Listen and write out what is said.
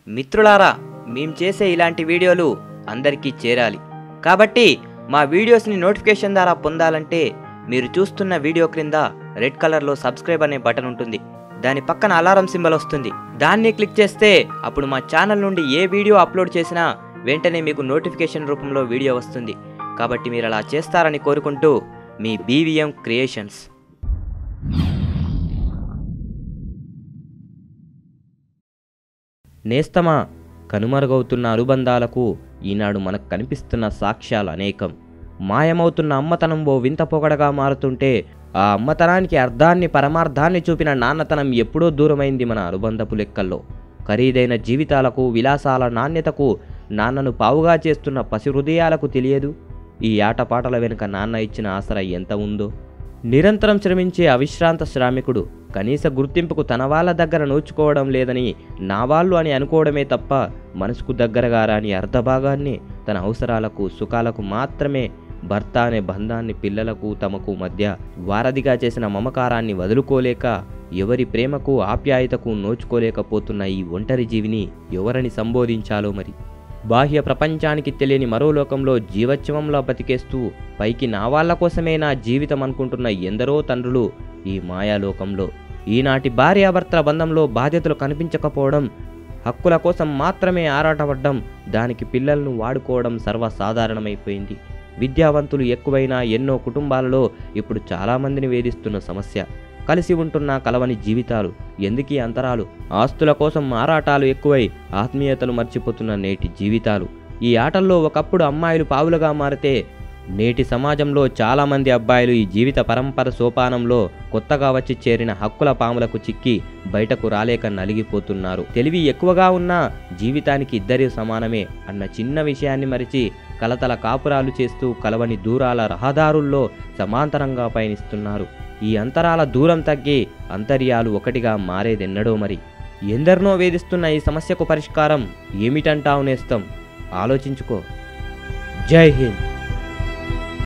మిత్రులారా, మేము చేసే ఇలాంటి వీడియోలు అందరికీ చేరాలి కాబట్టి మా వీడియోస్ని నోటిఫికేషన్ ద్వారా పొందాలంటే మీరు చూస్తున్న వీడియో క్రింద రెడ్ కలర్లో సబ్స్క్రైబ్ అనే బటన్ ఉంటుంది. దాని పక్కన అలారం సింబల్ వస్తుంది. దాన్ని క్లిక్ చేస్తే అప్పుడు మా ఛానల్ నుండి ఏ వీడియో అప్లోడ్ చేసినా వెంటనే మీకు నోటిఫికేషన్ రూపంలో వీడియో వస్తుంది. కాబట్టి మీరు అలా చేస్తారని కోరుకుంటూ మీ BVM క్రియేషన్స్. నేస్తమా, కనుమరుగవుతున్న అనుబంధాలకు ఈనాడు మనకు కనిపిస్తున్న సాక్ష్యాలు అనేకం. మాయమవుతున్న అమ్మతనం ఓ వింత పొగడగా మారుతుంటే ఆ అమ్మతనానికి అర్థాన్ని పరమార్థాన్ని చూపిన నాన్నతనం ఎప్పుడో దూరమైంది మన అనుబంధపు లెక్కల్లో. ఖరీదైన జీవితాలకు విలాసాల నాణ్యతకు నాన్నను పావుగా చేస్తున్న పసి హృదయాలకు తెలియదు ఈ ఆటపాటల వెనుక నాన్న ఇచ్చిన ఆసరా ఎంత ఉందో. నిరంతరం శ్రమించే అవిశ్రాంత శ్రామికుడు కనీస గుర్తింపుకు తన వాళ్ళ దగ్గర నోచుకోవడం లేదని నా వాళ్ళు అని అనుకోవడమే తప్ప మనసుకు దగ్గరగా రాని అర్ధభాగాన్ని తన అవసరాలకు సుఖాలకు మాత్రమే భర్త అనే బంధాన్ని పిల్లలకు తమకు మధ్య వారధిగా చేసిన మమకారాన్ని వదులుకోలేక ఎవరి ప్రేమకు ఆప్యాయతకు నోచుకోలేకపోతున్న ఈ ఒంటరి జీవిని ఎవరని సంబోధించాలో మరి. బాహ్య ప్రపంచానికి తెలియని మరో లోకంలో జీవోత్సవంలో బతికేస్తూ పైకి నా వాళ్ళ కోసమే నా జీవితం అనుకుంటున్న ఎందరో తండ్రులు ఈ మాయాలోకంలో. ఈనాటి భార్యాభర్తల బంధంలో బాధ్యతలు కనిపించకపోవడం, హక్కుల కోసం మాత్రమే ఆరాటపడ్డం, దానికి పిల్లలను వాడుకోవడం సర్వసాధారణమైపోయింది. విద్యావంతులు ఎక్కువైనా ఎన్నో కుటుంబాలలో ఇప్పుడు చాలామందిని వేధిస్తున్న సమస్య కలిసి ఉంటున్న కలవని జీవితాలు. ఎందుకీ అంతరాలు? ఆస్తుల కోసం ఆరాటాలు ఎక్కువై ఆత్మీయతలు మర్చిపోతున్న నేటి జీవితాలు. ఈ ఆటల్లో ఒకప్పుడు అమ్మాయిలు పావులుగా మారితే నేటి సమాజంలో చాలామంది అబ్బాయిలు ఈ జీవిత పరంపర సోపానంలో కొత్తగా వచ్చి చేరిన హక్కుల పాములకు చిక్కి బయటకు రాలేక నలిగిపోతున్నారు. తెలివి ఎక్కువగా ఉన్నా జీవితానికి ఇద్దరి సమానమే అన్న చిన్న విషయాన్ని మరిచి కలతల కాపురాలు చేస్తూ కలవని దూరాల రహదారుల్లో సమాంతరంగా పయనిస్తున్నారు. ఈ అంతరాల దూరం తగ్గి అంతర్యాలు ఒకటిగా మారేదెన్నడో మరి. ఎందరినో వేధిస్తున్న ఈ సమస్యకు పరిష్కారం ఏమిటంటావు నేస్తం? ఆలోచించుకో. జై హింద్.